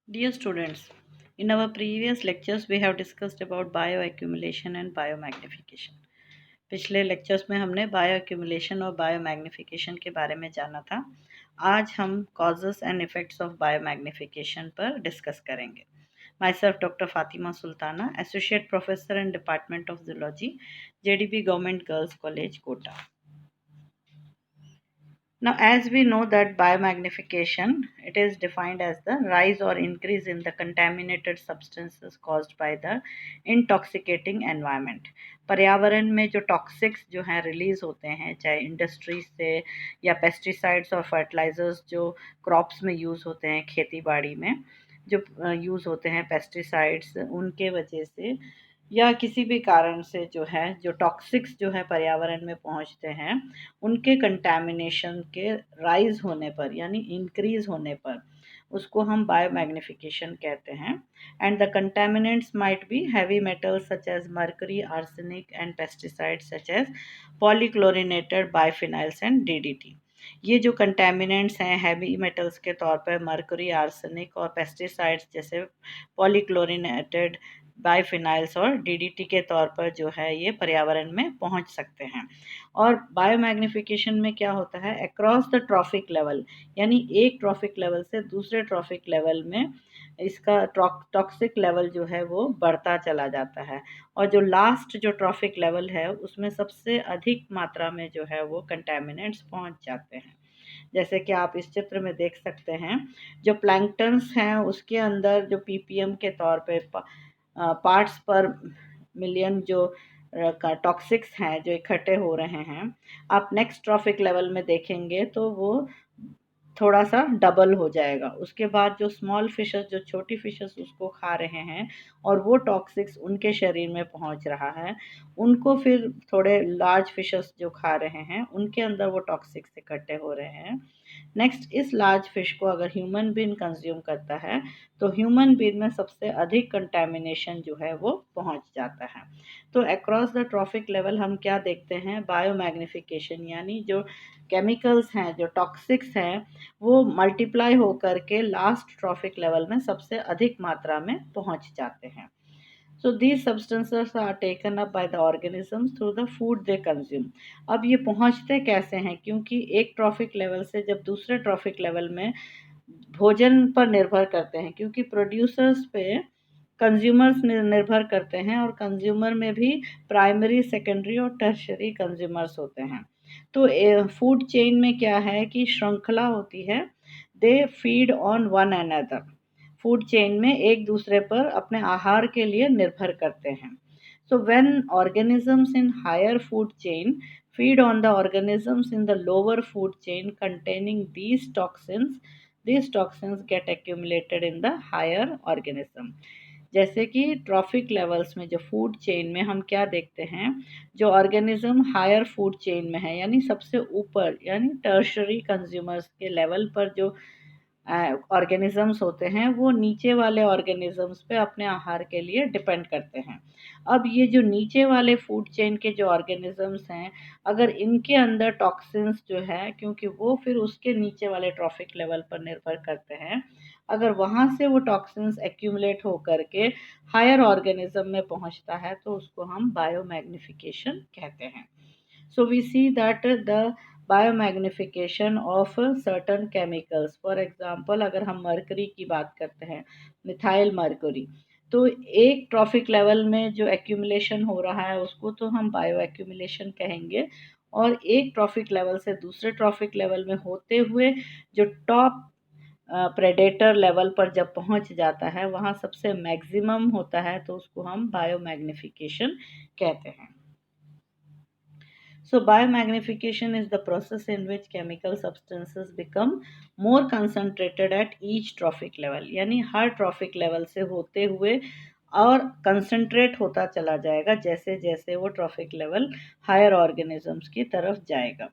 Dear students, in our previous lectures we have discussed about bioaccumulation and biomagnification. पिछले lectures में हमने बायोअक्यूमुलेशन और biomagnification के बारे में जाना था। आज हम causes and effects of biomagnification पर डिस्कस करेंगे। My self doctor Fatima Sultana, associate professor in department of zoology, JDB government girls college Kota. Now, as we know that biomagnification, it is defined as the rise or increase in the contaminated substances caused by the intoxicating environment. पर्यावरण में जो toxics जो हैं release होते हैं, चाहे industry से या पेस्टिसाइड्स और फर्टिलाइजर्स जो क्रॉप्स में यूज़ होते हैं, खेती बाड़ी में जो यूज़ होते हैं पेस्टिसाइड्स, उनके वजह से या किसी भी कारण से जो है जो टॉक्सिक्स जो है पर्यावरण में पहुंचते हैं, उनके कंटैमिनेशन के राइज होने पर यानी इंक्रीज होने पर उसको हम बायोमैग्निफिकेशन कहते हैं। And the contaminants might be heavy metals such as mercury, arsenic and pesticides such as polychlorinated biphenyls and DDT. ये जो कंटैमिनेंट्स हैं हैवी मेटल्स के तौर पर मर्करी, आर्सेनिक और पेस्टिसाइड्स जैसे पॉलीक्लोरिनेटेड बाइफिनाइल्स और डीडीटी के तौर पर जो है ये पर्यावरण में पहुंच सकते हैं। और बायोमैग्निफिकेशन में क्या होता है, अक्रॉस द ट्रॉफिक लेवल यानी एक ट्रॉफिक लेवल से दूसरे ट्रॉफिक लेवल में इसका टॉक्सिक लेवल जो है वो बढ़ता चला जाता है। और जो लास्ट जो ट्रॉफिक लेवल है उसमें सबसे अधिक मात्रा में जो है वो कंटैमिनेंट्स पहुंच जाते हैं। जैसे कि आप इस चित्र में देख सकते हैं, जो प्लैंकटन्स हैं उसके अंदर जो पीपीएम के तौर पे पार्ट्स पर मिलियन जो टॉक्सिक्स हैं जो इकट्ठे हो रहे हैं, आप नेक्स्ट ट्रॉफिक लेवल में देखेंगे तो वो थोड़ा सा डबल हो जाएगा। उसके बाद जो स्मॉल फिशेस, जो छोटी फिशेस उसको खा रहे हैं और वो टॉक्सिक्स उनके शरीर में पहुंच रहा है, उनको फिर थोड़े लार्ज फिशेस जो खा रहे हैं उनके अंदर वो टॉक्सिक्स इकट्ठे हो रहे हैं। नेक्स्ट, इस लार्ज फिश को अगर ह्यूमन बीन कंज्यूम करता है तो ह्यूमन बीन में सबसे अधिक कंटैमिनेशन जो है वो पहुंच जाता है। तो अक्रॉस द ट्रॉफिक लेवल हम क्या देखते हैं, बायोमैग्निफिकेशन यानी जो केमिकल्स हैं, जो टॉक्सिक्स हैं, वो मल्टीप्लाई होकर के लास्ट ट्रॉफिक लेवल में सबसे अधिक मात्रा में पहुंच जाते हैं। So these substances are taken up by the organisms through the food they consume. अब ये पहुंचते कैसे हैं, क्योंकि एक ट्रॉफिक लेवल से जब दूसरे ट्रॉफिक लेवल में भोजन पर निर्भर करते हैं, क्योंकि प्रोड्यूसर्स पे कंज्यूमर्स निर्भर करते हैं और कंज्यूमर में भी प्राइमरी, सेकेंडरी और टर्शरी कंज्यूमर्स होते हैं। तो फूड चेन में क्या है कि श्रृंखला होती है, they feed on one another. Food chain में एक दूसरे पर अपने आहार के लिए निर्भर करते हैं। So when organisms in higher food chain feed on the organisms in the lower food chain containing these toxins get accumulated in the higher organism. जैसे कि ट्रॉफिक लेवल्स में जो फूड चेन में हम क्या देखते हैं, जो ऑर्गेनिज्म हायर फूड चेन में है यानी सबसे ऊपर यानी टर्शरी कंज्यूमर्स के लेवल पर जो ऑर्गेनिजम्स होते हैं, वो नीचे वाले ऑर्गेनिजम्स पे अपने आहार के लिए डिपेंड करते हैं। अब ये जो नीचे वाले फूड चेन के जो ऑर्गेनिजम्स हैं, अगर इनके अंदर टॉक्सिन्स जो है, क्योंकि वो फिर उसके नीचे वाले ट्रॉफिक लेवल पर निर्भर करते हैं, अगर वहाँ से वो टॉक्सिन्स एक्यूमुलेट हो करके हायर ऑर्गेनिज्म में पहुँचता है तो उसको हम बायोमैग्निफिकेशन कहते हैं। So we see that the biomagnification of certain chemicals, for example अगर हम मर्करी की बात करते हैं, मिथाइल मर्करी, तो एक ट्रॉफिक लेवल में जो एक्यूमुलेशन हो रहा है उसको तो हम बायो एक्यूमुलेशन कहेंगे। और एक ट्रॉफिक लेवल से दूसरे ट्रॉफिक लेवल में होते हुए जो टॉप प्रेडेटर लेवल पर जब पहुंच जाता है, वहाँ सबसे मैक्सिमम होता है, तो उसको हम बायोमैग्निफिकेशन कहते हैं। So biomagnification is the process in which chemical substances become more concentrated at each trophic level, यानी हर ट्रॉफिक लेवल से होते हुए और कंसंट्रेट होता चला जाएगा जैसे जैसे वो ट्रॉफिक लेवल हायर ऑर्गेनिजम्स की तरफ जाएगा।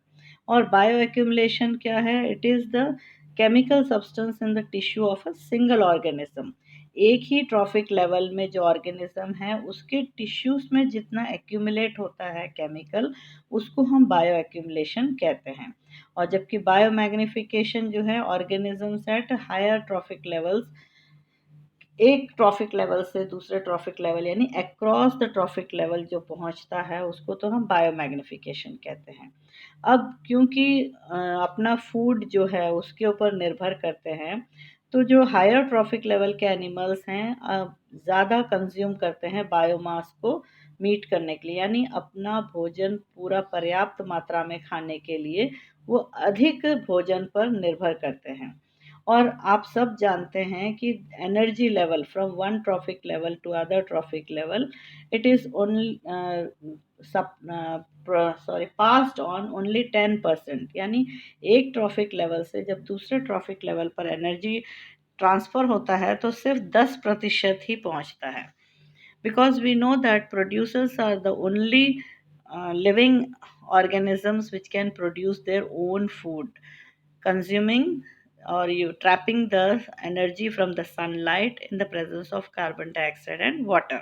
और बायो एक्यूमुलेशन क्या है, it is the chemical substance in the tissue of a single organism. एक ही ट्रॉफिक लेवल में जो ऑर्गेनिज्म है उसके टिश्यूज में जितना एक्यूमुलेट होता है केमिकल, उसको हम बायो एक्यूमुलेशन कहते हैं। और जबकि बायो मैग्निफिकेशन जो है organisms at higher trophic levels एक ट्रॉफिक लेवल से दूसरे ट्रॉफिक लेवल यानी अक्रॉस द ट्रॉफिक लेवल जो पहुंचता है उसको तो हम बायोमैग्निफिकेशन कहते हैं। अब क्योंकि अपना फूड जो है उसके ऊपर निर्भर करते हैं, तो जो हायर ट्रॉफिक लेवल के एनिमल्स हैं ज़्यादा कंज्यूम करते हैं बायोमास को मीट करने के लिए, यानी अपना भोजन पूरा पर्याप्त मात्रा में खाने के लिए वो अधिक भोजन पर निर्भर करते हैं। और आप सब जानते हैं कि energy level from one trophic level to other trophic level, it is only passed on only 10%, यानी एक ट्रॉफिक लेवल से जब दूसरे ट्रॉफिक लेवल पर एनर्जी ट्रांसफ़र होता है तो सिर्फ 10% ही पहुंचता है। Because we know that producers are the only living organisms which can produce their own food, consuming or you trapping the energy from the sunlight in the presence of carbon dioxide and water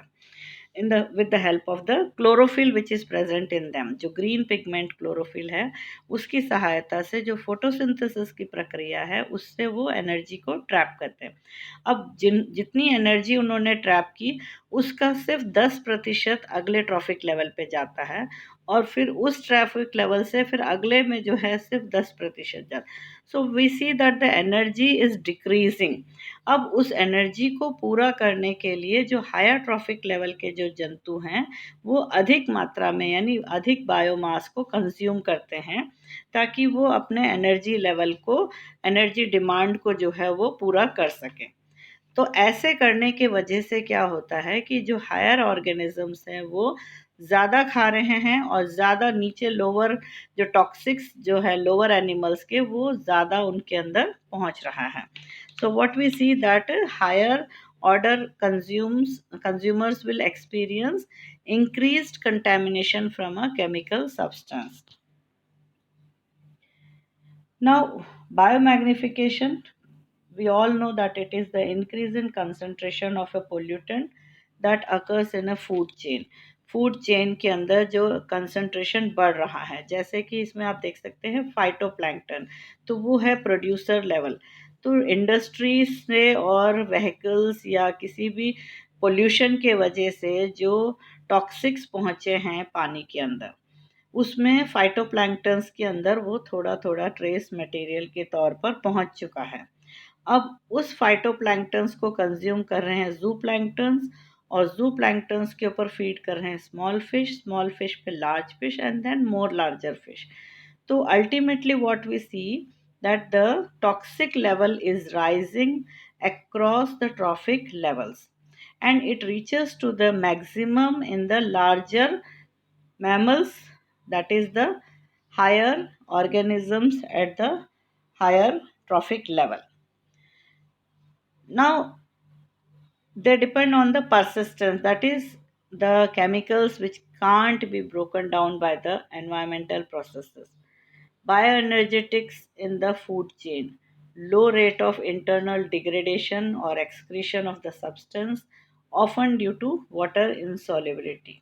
in the with the help of the chlorophyll which is present in them। जो green pigment chlorophyll है उसकी सहायता से जो photosynthesis की प्रक्रिया है उससे वो एनर्जी को ट्रैप करते हैं। अब जितनी एनर्जी उन्होंने ट्रैप की उसका सिर्फ 10% अगले ट्रॉफिक लेवल पे जाता है, और फिर उस ट्रैफिक लेवल से फिर अगले में जो है सिर्फ 10% जाता। So we see that the energy is decreasing. अब उस एनर्जी को पूरा करने के लिए जो हायर ट्रॉफिक लेवल के जो जंतु हैं वो अधिक मात्रा में यानी अधिक बायोमास को कंज्यूम करते हैं, ताकि वो अपने एनर्जी लेवल को, एनर्जी डिमांड को जो है वो पूरा कर सकें। तो ऐसे करने के वजह से क्या होता है कि जो हायर ऑर्गेनिजम्स हैं वो ज़्यादा खा रहे हैं और ज़्यादा नीचे लोअर जो टॉक्सिक्स जो है लोअर एनिमल्स के वो ज़्यादा उनके अंदर पहुंच रहा है। So what we see that higher order consumers will experience increased contamination from a chemical substance. Now, biomagnification, we all know that it is the increase in concentration of a pollutant that occurs in a food chain। Food chain के अंदर जो concentration बढ़ रहा है, जैसे कि इसमें आप देख सकते हैं फाइटोप्लैंक्टन, तो वो है प्रोड्यूसर लेवल। तो इंडस्ट्रीज से और व्हीकल्स या किसी भी पोल्यूशन के वजह से जो टॉक्सिक्स पहुँचे हैं पानी के अंदर, उसमें फाइटोप्लैंक्टन्स के अंदर वो थोड़ा थोड़ा ट्रेस मटेरियल के तौर पर पहुंच चुका है। अब उस फाइटोप्लैंक्टन्स को कंज्यूम कर रहे हैं जू प्लैंक्टन्स, और जू प्लैंक्टन्स के ऊपर फीड कर रहे हैं स्मॉल फिश पे large fish and then more larger fish. तो ultimately what we see that the toxic level is rising across the trophic levels, and it reaches to the maximum in the larger mammals, that is the higher organisms at the higher trophic level. Now they depend on the persistence, that is the chemicals which can't be broken down by the environmental processes. Bioenergetics in the food chain, low rate of internal degradation or excretion of the substance, often due to water insolubility।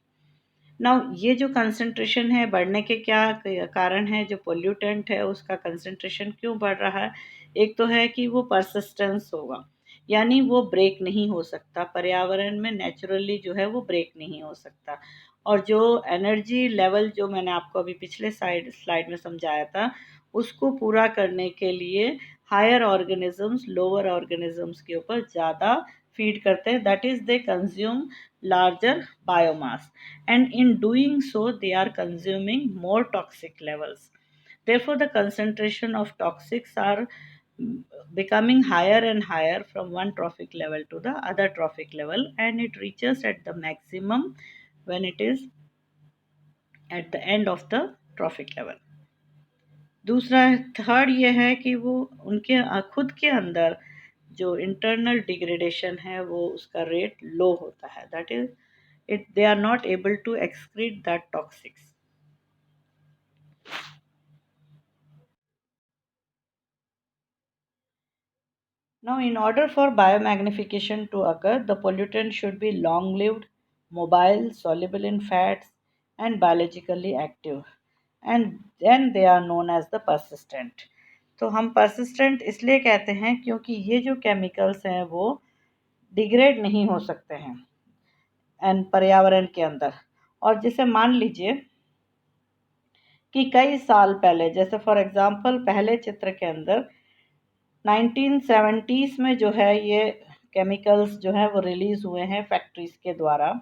Now ये जो concentration है बढ़ने के क्या कारण है, जो pollutant है उसका कंसंट्रेशन क्यों बढ़ रहा है? एक तो है कि वो परसिस्टेंस होगा, यानी वो ब्रेक नहीं हो सकता, पर्यावरण में नेचुरली जो है वो ब्रेक नहीं हो सकता। और जो एनर्जी लेवल जो मैंने आपको अभी पिछले स्लाइड में समझाया था, उसको पूरा करने के लिए हायर ऑर्गेनिजम्स लोअर ऑर्गेनिजम्स के ऊपर ज़्यादा फीड करते हैं, that is they consume larger biomass, and in doing so they are consuming more toxic levels। Therefore the concentration of toxics are becoming higher and higher from one trophic level to the other trophic level, and it reaches at the maximum when it is at the end of the trophic level। दूसरा third ये है कि वो उनके खुद के अंदर जो इंटरनल डिग्रेडेशन है वो उसका रेट लो होता है, that is it they are not able to excrete that toxics। Now in order for biomagnification to occur, the pollutant should be long lived, mobile, soluble in fats, and biologically active, and then they are known as the persistent। तो हम persistent इसलिए कहते हैं क्योंकि ये जो chemicals हैं वो डिग्रेड नहीं हो सकते हैं एंड पर्यावरण के अंदर। और जैसे मान लीजिए कि कई साल पहले, जैसे फॉर एग्जांपल पहले चित्र के अंदर 1970s में जो है ये केमिकल्स जो है वो रिलीज हुए हैं फैक्ट्रीज के द्वारा,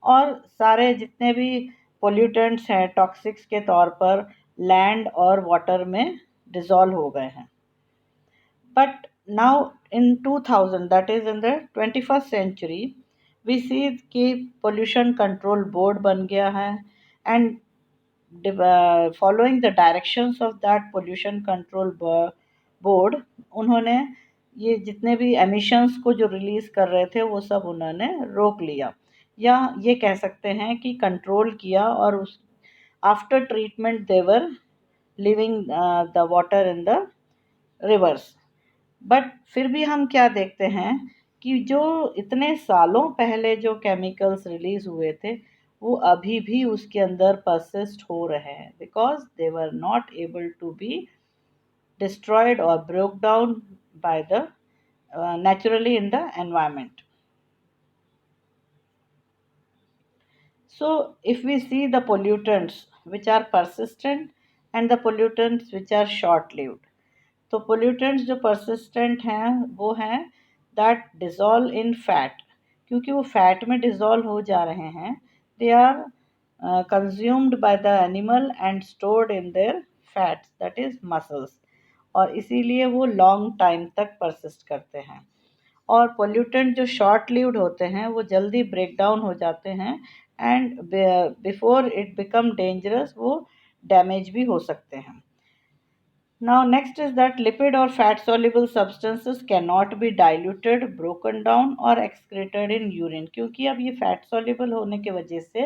और सारे जितने भी पोल्यूटेंट्स हैं टॉक्सिक्स के तौर पर लैंड और वाटर में डिसॉल्व हो गए हैं। But now in 2000, that is in the 21st century, we see कि pollution control board बन गया है, and following the directions of that pollution control board, उन्होंने ये जितने भी एमिशंस को जो रिलीज कर रहे थे वो सब उन्होंने रोक लिया, या ये कह सकते हैं कि कंट्रोल किया, और उस after treatment they were living the water in the rivers. But फिर भी हम क्या देखते हैं कि जो इतने सालों पहले जो केमिकल्स रिलीज हुए थे वो अभी भी उसके अंदर परसिस्ट हो रहे हैं, because they were not able to be destroyed or broke down by the naturally in the environment. So if we see the pollutants which are persistent and the pollutants which are short lived, तो pollutants जो persistent हैं वो हैं that dissolve in fat, क्योंकि वो fat में dissolve हो जा रहे हैं, they are consumed by the animal and stored in their fats that is muscles, और इसीलिए वो लॉन्ग टाइम तक परसिस्ट करते हैं। और पोल्यूटेंट जो शॉर्ट लिव्ड होते हैं वो जल्दी ब्रेक डाउन हो जाते हैं, and before it become dangerous वो डैमेज भी हो सकते हैं। Now, next is that lipid or fat soluble substances cannot be diluted, broken down or excreted in urine, क्योंकि अब ये फैट soluble होने की वजह से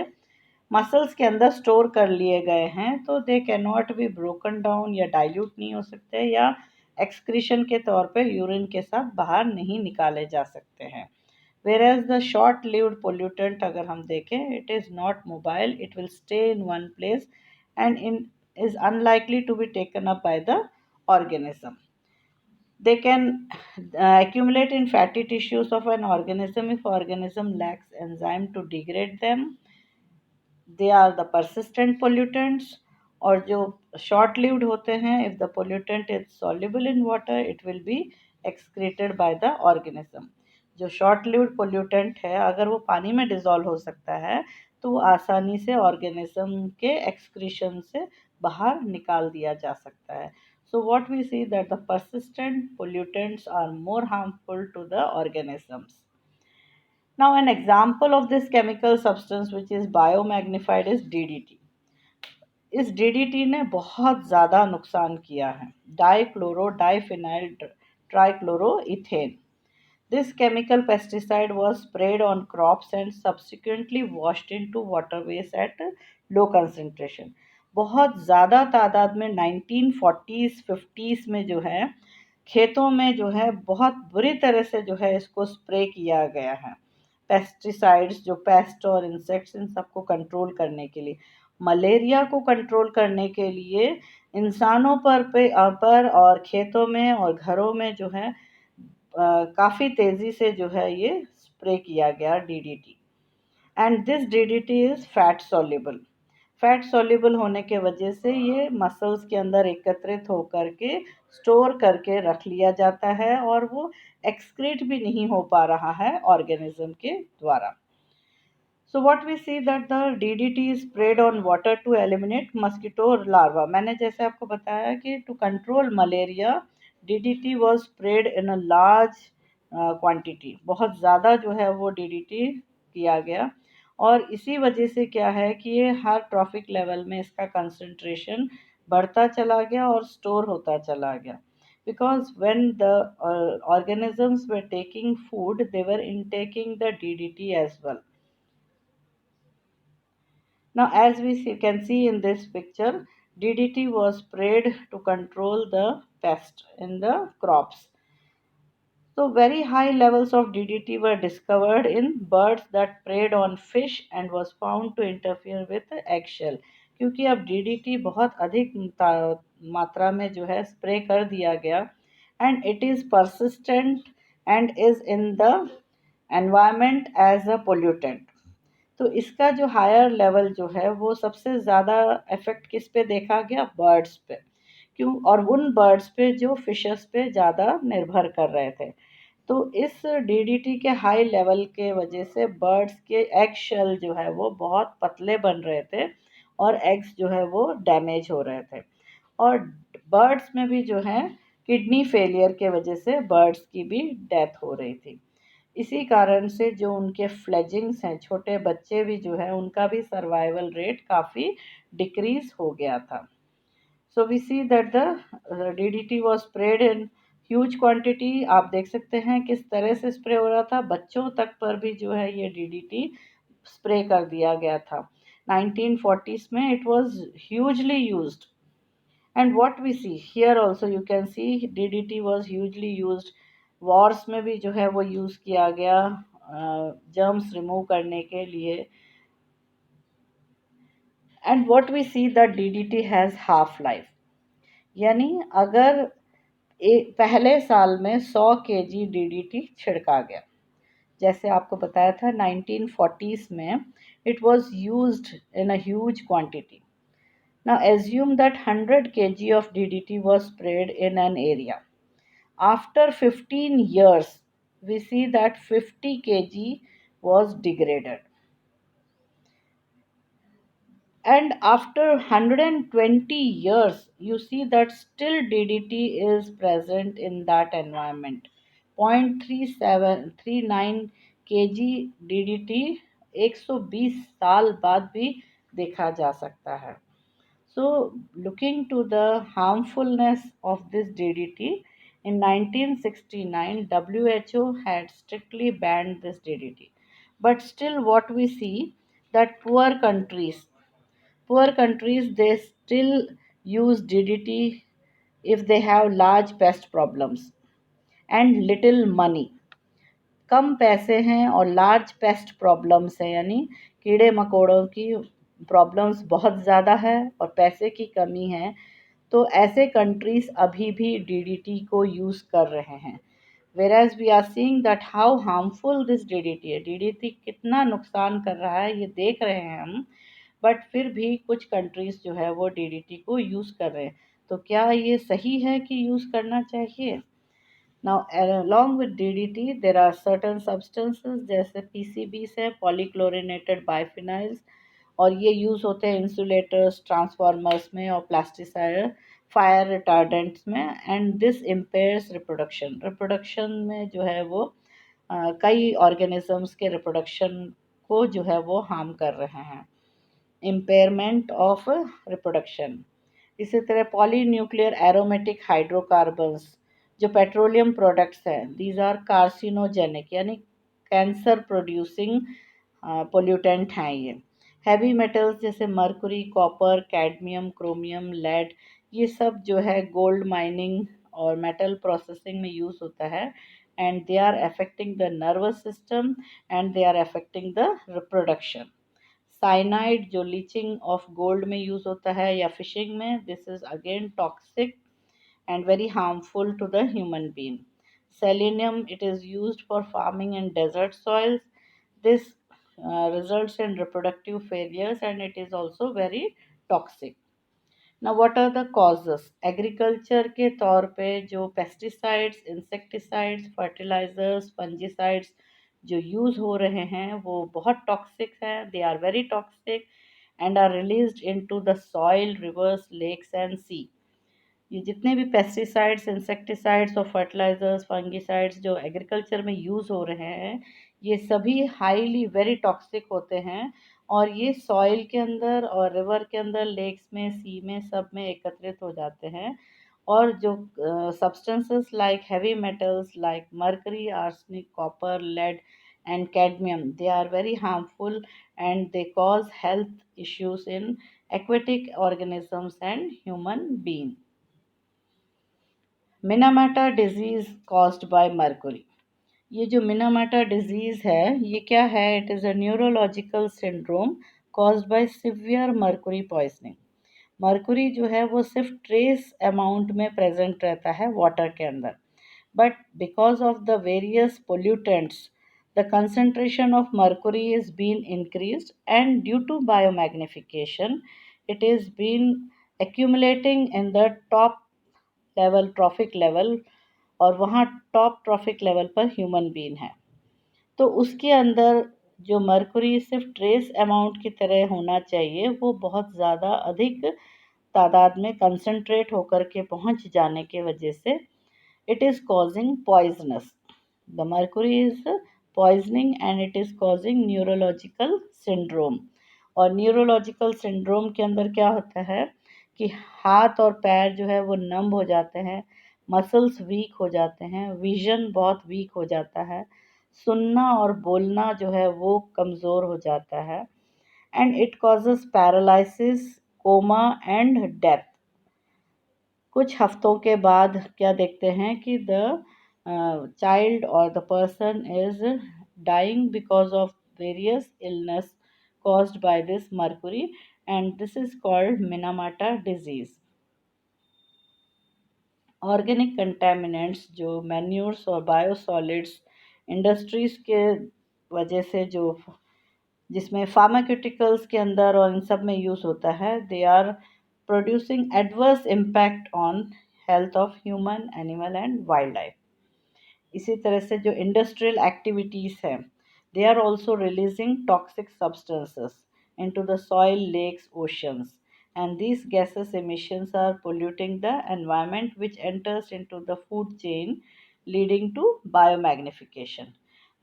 मसल्स के अंदर स्टोर कर लिए गए हैं, तो they can not be broken down या डाइल्यूट नहीं हो सकते, या एक्सक्रीशन के तौर पे यूरिन के साथ बाहर नहीं निकाले जा सकते हैं। Whereas the short lived pollutant अगर हम देखें, it is not mobile, it will stay in one place and is unlikely to be taken up by the organism. They can accumulate in fatty tissues of an organism if organism lacks enzyme to degrade them. They are the persistent pollutants, और जो short lived होते हैं, if the pollutant is soluble in water it will be excreted by the organism. जो short lived pollutant है अगर वो पानी में dissolve हो सकता है तो वो आसानी से organism के excretion से बाहर निकाल दिया जा सकता है। So what we see that the persistent pollutants are more harmful to the organisms. Now an example of this chemical substance which is biomagnified is DDT. इस DDT ने बहुत ज़्यादा नुकसान किया है। Dichloro diphenyl trichloroethane, this chemical pesticide was sprayed on crops and subsequently washed into waterways at low concentration. बहुत ज़्यादा तादाद में 1940s 50s में जो है खेतों में जो है बहुत बुरी तरह से जो है इसको स्प्रे किया गया है, पेस्टिसाइड्स जो पेस्ट और इंसेक्ट्स इन सबको कंट्रोल करने के लिए, मलेरिया को कंट्रोल करने के लिए इंसानों पर और खेतों में और घरों में जो है काफ़ी तेज़ी से जो है ये स्प्रे किया गया DDT। And this DDT is fat soluble. Fat soluble होने के वजह से ये मसल्स के अंदर एकत्रित होकर के स्टोर करके रख लिया जाता है, और वो एक्सक्रीट भी नहीं हो पा रहा है ऑर्गेनिज्म के द्वारा। So what we see that the DDT is sprayed on water to eliminate mosquito larva. मैंने जैसे आपको बताया कि to control malaria DDT was sprayed in a large quantity. बहुत ज़्यादा जो है वो DDT किया गया, और इसी वजह से क्या है कि ये हर ट्रॉफिक लेवल में इसका कंसंट्रेशन बढ़ता चला गया और स्टोर होता चला गया, because when the organisms were taking food they were intaking the DDT as well. Now, as can see in this picture, DDT was sprayed to control the pest in the crops. So, very high levels of DDT were discovered in birds that preyed on fish and was found to interfere with the eggshell. क्योंकि अब DDT बहुत अधिक मात्रा में जो है spray कर दिया गया, and it is persistent and is in the environment as a pollutant. तो इसका जो हायर लेवल जो है वो सबसे ज़्यादा इफेक्ट किस पे देखा गया? बर्ड्स पे। क्यों? और उन बर्ड्स पे जो फिशेस पे ज़्यादा निर्भर कर रहे थे। तो इस डीडीटी के हाई लेवल के वजह से बर्ड्स के एग शेल जो है वो बहुत पतले बन रहे थे और एग्स जो है वो डैमेज हो रहे थे। और बर्ड्स में भी जो है किडनी फेलियर के वजह से बर्ड्स की भी डेथ हो रही थी। इसी कारण से जो उनके फ्लेजिंग्स हैं, छोटे बच्चे भी जो है उनका भी सर्वाइवल रेट काफ़ी डिक्रीज हो गया था। So we see that the DDT was spread in huge quantity. आप देख सकते हैं किस तरह से स्प्रे हो रहा था, बच्चों तक पर भी जो है ये डीडीटी स्प्रे कर दिया गया था। 1940s में it was hugely used. And what we see here also you can see DDT was hugely used. Wars में भी जो है वो यूज़ किया गया जर्म्स रिमूव करने के लिए। And what we see that DDT has half life. यानी अगर पहले साल में 100 केजी डीडीटी छिड़का गया, जैसे आपको बताया था 1940s में it was used in a huge quantity. Now assume that 100 kg of DDT was sprayed in an area. After 15 years, we see that 50 kg was degraded. And after 120 years, you see that still DDT is present in that environment. 0.3739 kg DDT 120 साल बाद भी देखा जा सकता है. So, looking to the harmfulness of this DDT, in 1969, WHO had strictly banned this DDT. But still, what we see that poor countries, they still use DDT if they have large pest problems and little money. कम पैसे हैं और large paste problems हैं, यानी कीड़े मकोड़ों की problems बहुत ज़्यादा है और पैसे की कमी है, तो ऐसे कंट्रीज अभी भी डीडीटी को यूज़ कर रहे हैं। Whereas we are seeing that how harmful this DDT है, डीडीटी कितना नुकसान कर रहा है ये देख रहे हैं हम, बट फिर भी कुछ कंट्रीज जो है वो डीडीटी को यूज़ कर रहे हैं। तो क्या ये सही है कि यूज़ करना चाहिए? Now, along with DDT, there are certain substances जैसे PCBs है, polychlorinated biphenyls, और ये यूज़ होते हैं इंसुलेटर्स, ट्रांसफार्मर्स में और प्लास्टिसाइड, फायर रिटार्डेंट्स में। And this impairs reproduction, reproduction में जो है वो कई ऑर्गेनिजम्स के रिप्रोडक्शन को जो है वो हार्म कर रहे हैं। Impairment of reproduction. इसी तरह पॉली न्यूक्लियर एरोमेटिक हाइड्रोकार्बन्स जो पेट्रोलियम प्रोडक्ट्स हैं, दीज आर कार्सिनोजेनिक, यानी कैंसर प्रोड्यूसिंग पोल्यूटेंट हैं ये। हैवी मेटल्स जैसे mercury, copper, cadmium, chromium, lead, ये सब जो है गोल्ड माइनिंग और मेटल प्रोसेसिंग में यूज़ होता है। And they are affecting the nervous system and they are affecting the reproduction. Cyanide जो लीचिंग ऑफ गोल्ड में यूज़ होता है या फिशिंग में, this is again toxic and very harmful to the human being. Selenium, it is used for farming in desert soils. This results in reproductive failures and it is also very toxic. Now, what are the causes? Agriculture के तौर पे जो pesticides, insecticides, fertilizers, fungicides जो use हो रहे हैं वो बहुत टॉक्सिक हैं. They are very toxic and are released into the soil, rivers, lakes and sea. ये जितने भी पेस्टिसाइड्स, इंसेक्टिसाइड्स और फर्टिलाइजर्स, फंगिसाइड्स जो एग्रीकल्चर में यूज़ हो रहे हैं, ये सभी हाईली वेरी टॉक्सिक होते हैं और ये सॉइल के अंदर और रिवर के अंदर, लेक्स में, सी में, सब में एकत्रित हो जाते हैं। और जो substances like heavy metals like mercury, arsenic, copper, lead and cadmium, they are very harmful and they cause health issues in aquatic organisms and human being. Minamata disease caused by Mercury. ये जो Minamata disease है ये क्या है? It is a neurological syndrome caused by severe Mercury poisoning. Mercury जो है वो सिर्फ ट्रेस अमाउंट में प्रेजेंट रहता है वाटर के अंदर, but because of the various pollutants The concentration of mercury is being increased, and due to biomagnification, it is been accumulating in the top level trophic level, और वहाँ top traffic level पर human being है। तो उसके अंदर जो Mercury सिर्फ trace amount की तरह होना चाहिए, वो बहुत ज़्यादा अधिक तादाद में कंसंट्रेट होकर के पहुंच जाने की वजह से it is causing poisonous. The mercury is poisoning and it is causing neurological syndrome. और न्यूरोलॉजिकल सिंड्रोम के अंदर क्या होता है कि हाथ और पैर जो है वो नम हो जाते हैं, मसल्स वीक हो जाते हैं, विजन बहुत वीक हो जाता है, सुनना और बोलना जो है वो कमज़ोर हो जाता है, and it causes paralysis, coma and death. कुछ हफ्तों के बाद क्या देखते हैं कि द चाइल्ड और the person is dying because of various illness caused by this mercury, and this is called Minamata disease. Organic contaminants जो मैन्यूर्स और बायोसॉलिड्स इंडस्ट्रीज के वजह से जो जिसमें फार्मास्यूटिकल्स के अंदर और इन सब में यूज़ होता है, they are producing adverse impact on health of human, animal and wildlife. इसी तरह से जो इंडस्ट्रियल एक्टिविटीज़ हैं, they are also releasing toxic substances into the soil, lakes, oceans, and these gases emissions are polluting the environment, which enters into the food chain, leading to biomagnification.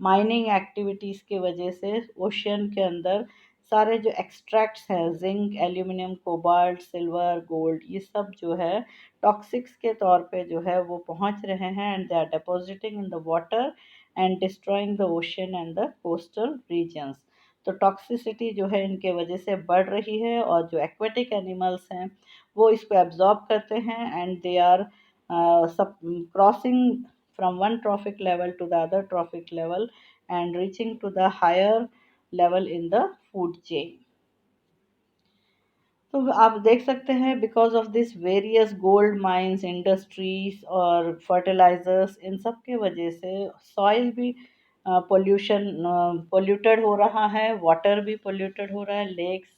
Mining activities की वजह से ocean के अंदर सारे जो extracts हैं, zinc, aluminium, cobalt, silver, gold, ये सब जो है टॉक्सिक्स के तौर पे जो है वो पहुंच रहे हैं, and they are depositing in the water and destroying the ocean and the coastal regions. तो टॉक्सिसिटी जो है इनके वजह से बढ़ रही है, और जो एक्वेटिक एनिमल्स हैं वो इसको एब्जॉर्ब करते हैं, एंड दे आर सब crossing from one trophic level to the other trophic level and reaching to the higher level in the food chain. तो आप देख सकते हैं because of this various gold mines, industries और fertilisers, इन सब के वजह से सॉइल भी पोल्यूशन पोल्यूटेड हो रहा है, वाटर भी पोल्यूटेड हो रहा है, lakes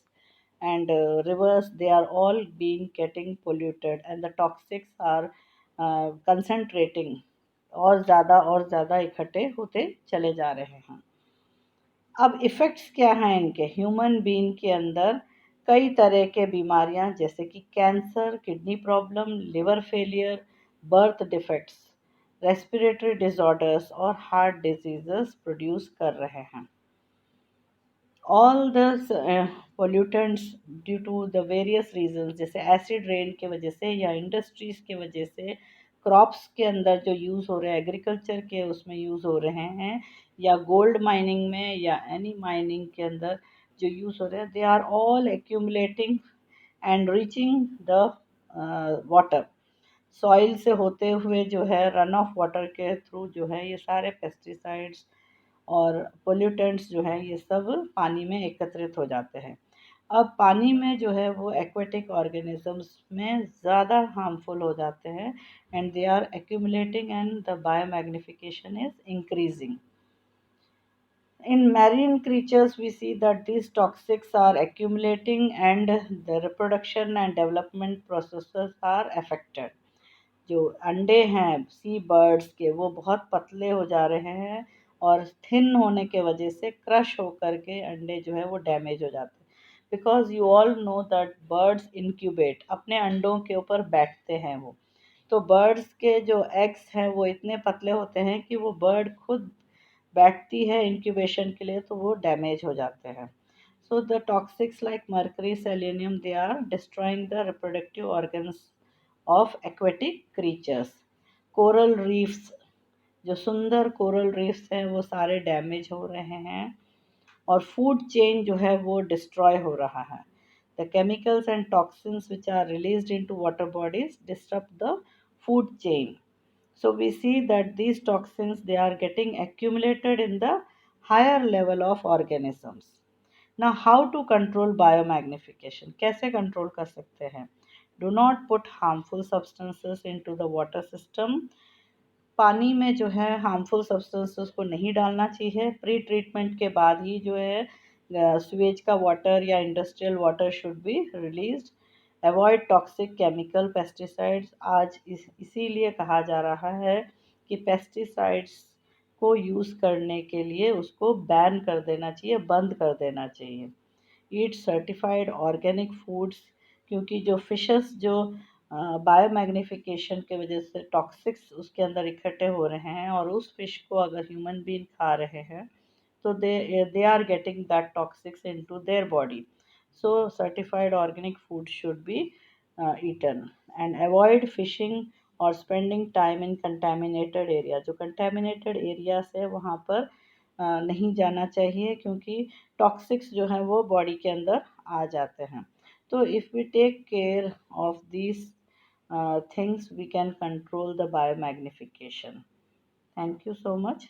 and rivers, they are all being getting polluted, and the toxics are concentrating और ज़्यादा इकट्ठे होते चले जा रहे हैं। अब इफ़ेक्ट्स क्या हैं इनके ह्यूमन बीइंग के अंदर? कई तरह के बीमारियां जैसे कि cancer, kidney problem, liver failure, birth defects, respiratory disorders और हार्ट डिजीजेस प्रोड्यूस कर रहे हैं। all this pollutants due to the various reasons, जैसे एसिड रेन के वजह से या इंडस्ट्रीज के वजह से क्रॉप्स के अंदर जो यूज़ हो रहे हैं, एग्रीकल्चर के उसमें यूज़ हो रहे हैं, या गोल्ड माइनिंग में या एनी माइनिंग के अंदर जो यूज़ हो रहे हैं, they are all accumulating and reaching the water. Soil से होते हुए जो है रन ऑफ वाटर के थ्रू जो है ये सारे पेस्टिसाइड्स और पोल्यूटेंट्स जो हैं ये सब पानी में एकत्रित हो जाते हैं। अब पानी में जो है वो एक्वेटिक ऑर्गेनिजम्स में ज़्यादा हार्मफुल हो जाते हैं, and they are accumulating and the biomagnification is increasing. In marine creatures, we see that these toxics are accumulating and the reproduction and development processes are affected. जो अंडे हैं सी बर्ड्स के वो बहुत पतले हो जा रहे हैं, और थिन होने के वजह से क्रश होकर के अंडे जो है वो डैमेज हो जाते हैं। Because you all know that birds incubate, अपने अंडों के ऊपर बैठते हैं वो, तो बर्ड्स के जो एग्स हैं वो इतने पतले होते हैं कि वो बर्ड खुद बैठती है इंक्यूबेशन के लिए, तो वो डैमेज हो जाते हैं। So the toxics like mercury, selenium, they are destroying the reproductive organs of aquatic creatures. Coral reefs, जो सुंदर कोरल रीफ्स हैं वो सारे डैमेज हो रहे हैं, और फूड चेन जो है वो डिस्ट्रॉय हो रहा है। The chemicals and toxins which are released into water bodies disturb the food chain. So we see that these toxins, they are getting accumulated in the higher level of organisms. Now how to control biomagnification? कैसे control कर सकते हैं? Do not put harmful substances into the water system. पानी में जो है harmful substances को नहीं डालना चाहिए। प्री ट्रीटमेंट के बाद ही जो है सीवेज का वाटर या industrial water should be released. Avoid toxic chemical pesticides. आज इसीलिए कहा जा रहा है कि पेस्टिसाइड्स को यूज़ करने के लिए उसको बैन कर देना चाहिए, बंद कर देना चाहिए। ईट सर्टिफाइड ऑर्गेनिक फूड्स, क्योंकि जो फिशेस जो बायोमैग्निफिकेशन की वजह से टॉक्सिक्स उसके अंदर इकट्ठे हो रहे हैं और उस फिश को अगर ह्यूमन बीइंग खा रहे हैं तो they are getting that toxics into their body. So certified organic food should be eaten, and avoid fishing or spending time in contaminated area. जो contaminated areas है वहाँ पर नहीं जाना चाहिए, क्योंकि टॉक्सिक्स जो है वो बॉडी के अंदर आ जाते हैं। तो if we take care of these things, we can control the biomagnification. Thank you so much.